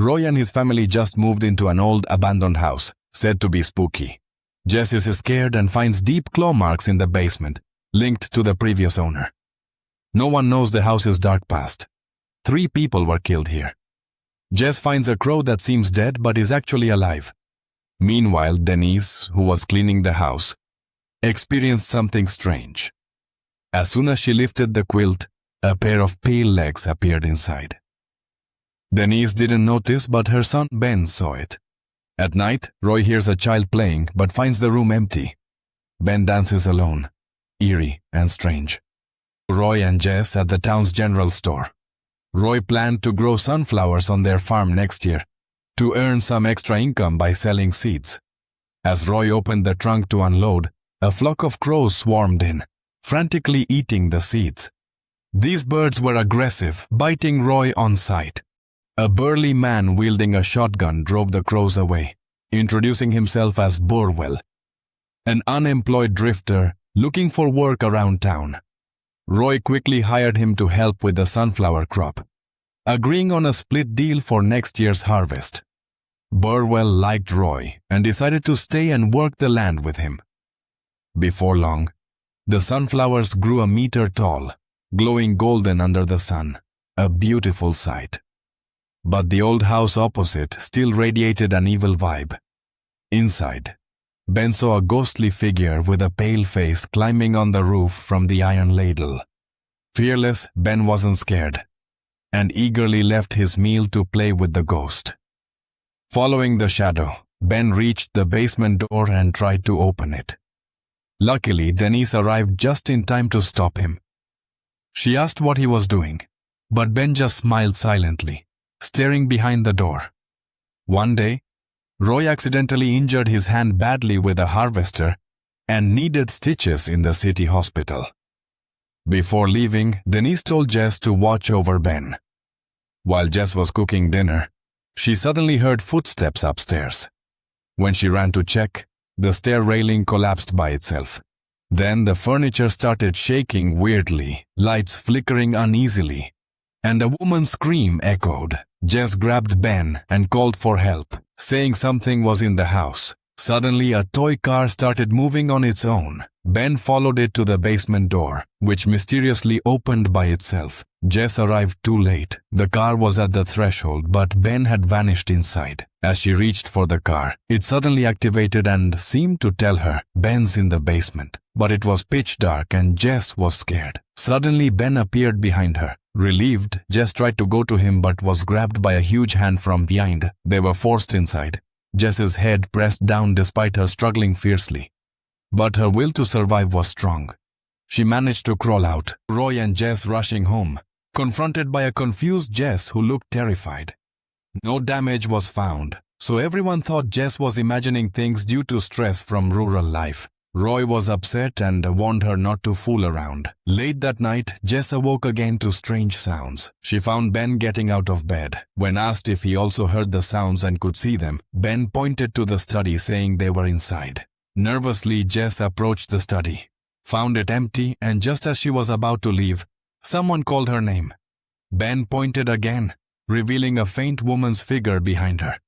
Roy and his family just moved into an old abandoned house, said to be spooky. Jess is scared and finds deep claw marks in the basement, linked to the previous owner. No one knows the house's dark past. 3 people were killed here. Jess finds a crow that seems dead but is actually alive. Meanwhile, Denise, who was cleaning the house, experienced something strange. As soon as she lifted the quilt, a pair of pale legs appeared inside. Denise didn't notice, but her son Ben saw it. At night, Roy hears a child playing but finds the room empty. Ben dances alone, eerie and strange. Roy and Jess at the town's general store. Roy planned to grow sunflowers on their farm next year, to earn some extra income by selling seeds. As Roy opened the trunk to unload, a flock of crows swarmed in, frantically eating the seeds. These birds were aggressive, biting Roy on sight. A burly man wielding a shotgun drove the crows away, introducing himself as Burwell, an unemployed drifter looking for work around town. Roy quickly hired him to help with the sunflower crop, agreeing on a split deal for next year's harvest. Burwell liked Roy and decided to stay and work the land with him. Before long, the sunflowers grew a meter tall, glowing golden under the sun, a beautiful sight. But the old house opposite still radiated an evil vibe. Inside, Ben saw a ghostly figure with a pale face climbing on the roof from the iron ladle. Fearless, Ben wasn't scared, and eagerly left his meal to play with the ghost. Following the shadow, Ben reached the basement door and tried to open it. Luckily, Denise arrived just in time to stop him. She asked what he was doing, but Ben just smiled silently, staring behind the door. One day, Roy accidentally injured his hand badly with a harvester and needed stitches in the city hospital. Before leaving, Denise told Jess to watch over Ben. While Jess was cooking dinner, she suddenly heard footsteps upstairs. When she ran to check, the stair railing collapsed by itself. Then the furniture started shaking weirdly, lights flickering uneasily, and a woman's scream echoed. Jess grabbed Ben and called for help, saying something was in the house. Suddenly, a toy car started moving on its own. Ben followed it to the basement door, which mysteriously opened by itself. Jess arrived too late. The car was at the threshold, but Ben had vanished inside. As she reached for the car, it suddenly activated and seemed to tell her, "Ben's in the basement." But it was pitch dark and Jess was scared. Suddenly, Ben appeared behind her. Relieved, Jess tried to go to him but was grabbed by a huge hand from behind. They were forced inside. Jess's head pressed down despite her struggling fiercely. But her will to survive was strong. She managed to crawl out, Roy and Jess rushing home, confronted by a confused Jess who looked terrified. No damage was found, so everyone thought Jess was imagining things due to stress from rural life. Roy was upset and warned her not to fool around. Late that night, Jess awoke again to strange sounds. She found Ben getting out of bed. When asked if he also heard the sounds and could see them, Ben pointed to the study saying they were inside. Nervously, Jess approached the study, found it empty, and just as she was about to leave, someone called her name. Ben pointed again, revealing a faint woman's figure behind her.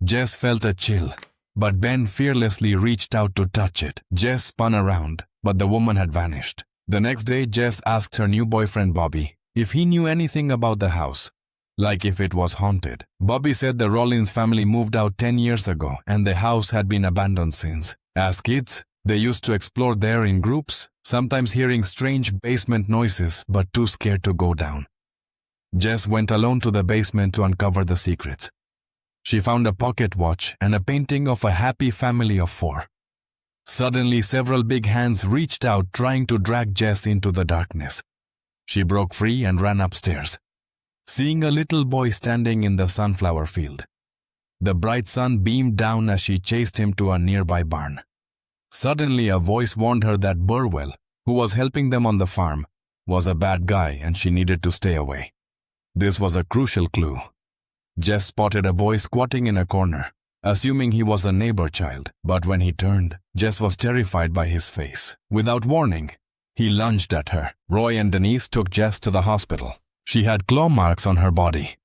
Jess felt a chill, but Ben fearlessly reached out to touch it. Jess spun around, but the woman had vanished. The next day, Jess asked her new boyfriend Bobby if he knew anything about the house, like if it was haunted. Bobby said the Rollins family moved out 10 years ago and the house had been abandoned since. As kids, they used to explore there in groups, sometimes hearing strange basement noises but too scared to go down. Jess went alone to the basement to uncover the secrets. She found a pocket watch and a painting of a happy family of 4. Suddenly, several big hands reached out trying to drag Jess into the darkness. She broke free and ran upstairs, seeing a little boy standing in the sunflower field. The bright sun beamed down as she chased him to a nearby barn. Suddenly, a voice warned her that Burwell, who was helping them on the farm, was a bad guy and she needed to stay away. This was a crucial clue. Jess spotted a boy squatting in a corner, assuming he was a neighbor child, but when he turned, Jess was terrified by his face. Without warning, he lunged at her. Roy and Denise took Jess to the hospital. She had claw marks on her body,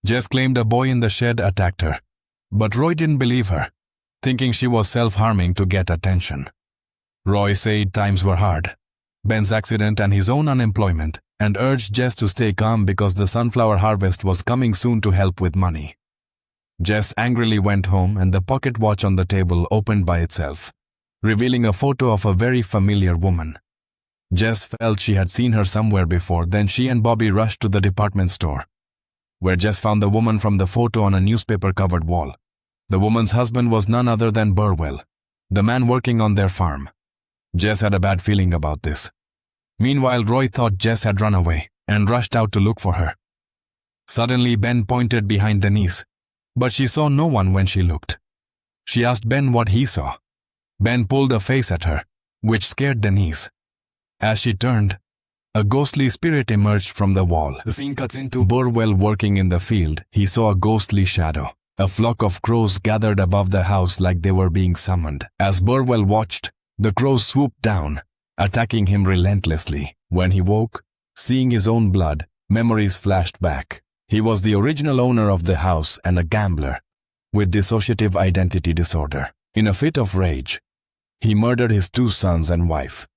Jess claimed a boy in the shed attacked her, but Roy didn't believe her, thinking she was self-harming to get attention. Roy said times were hard, Ben's accident and his own unemployment, and urged Jess to stay calm because the sunflower harvest was coming soon to help with money. Jess angrily went home and the pocket watch on the table opened by itself, revealing a photo of a very familiar woman. Jess felt she had seen her somewhere before, then she and Bobby rushed to the department store, where Jess found the woman from the photo on a newspaper-covered wall. The woman's husband was none other than Burwell, the man working on their farm. Jess had a bad feeling about this. Meanwhile, Roy thought Jess had run away and rushed out to look for her. Suddenly, Ben pointed behind Denise, but she saw no one when she looked. She asked Ben what he saw. Ben pulled a face at her, which scared Denise. As she turned, a ghostly spirit emerged from the wall. The scene cuts into Burwell working in the field. He saw a ghostly shadow. A flock of crows gathered above the house like they were being summoned. As Burwell watched, the crows swooped down, attacking him relentlessly. When he woke, seeing his own blood, memories flashed back. He was the original owner of the house and a gambler with dissociative identity disorder. In a fit of rage, he murdered his 2 sons and wife.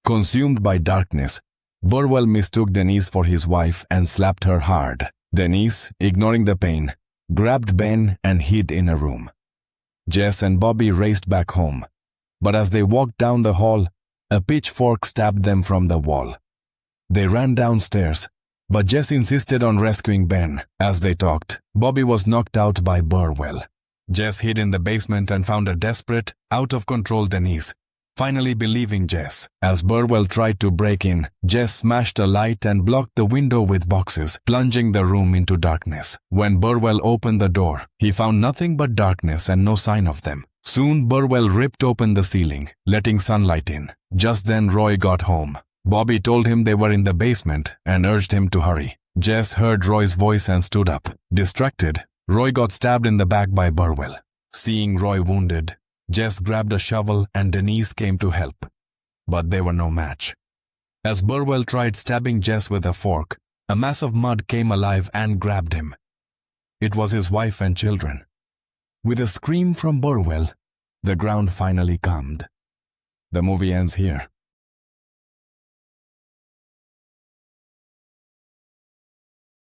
Consumed by darkness, Burwell mistook Denise for his wife and slapped her hard. Denise, ignoring the pain, grabbed Ben and hid in a room. Jess and Bobby raced back home, but as they walked down the hall, a pitchfork stabbed them from the wall. They ran downstairs, but Jess insisted on rescuing Ben. As they talked, Bobby was knocked out by Burwell. Jess hid in the basement and found a desperate, out-of-control Denise, finally believing Jess. As Burwell tried to break in, Jess smashed a light and blocked the window with boxes, plunging the room into darkness. When Burwell opened the door, he found nothing but darkness and no sign of them. Soon Burwell ripped open the ceiling, letting sunlight in. Just then Roy got home. Bobby told him they were in the basement and urged him to hurry. Jess heard Roy's voice and stood up. Distracted, Roy got stabbed in the back by Burwell. Seeing Roy wounded, Jess grabbed a shovel and Denise came to help, but they were no match. As Burwell tried stabbing Jess with a fork, a mass of mud came alive and grabbed him. It was his wife and children. With a scream from Burwell, the ground finally calmed. The movie ends here.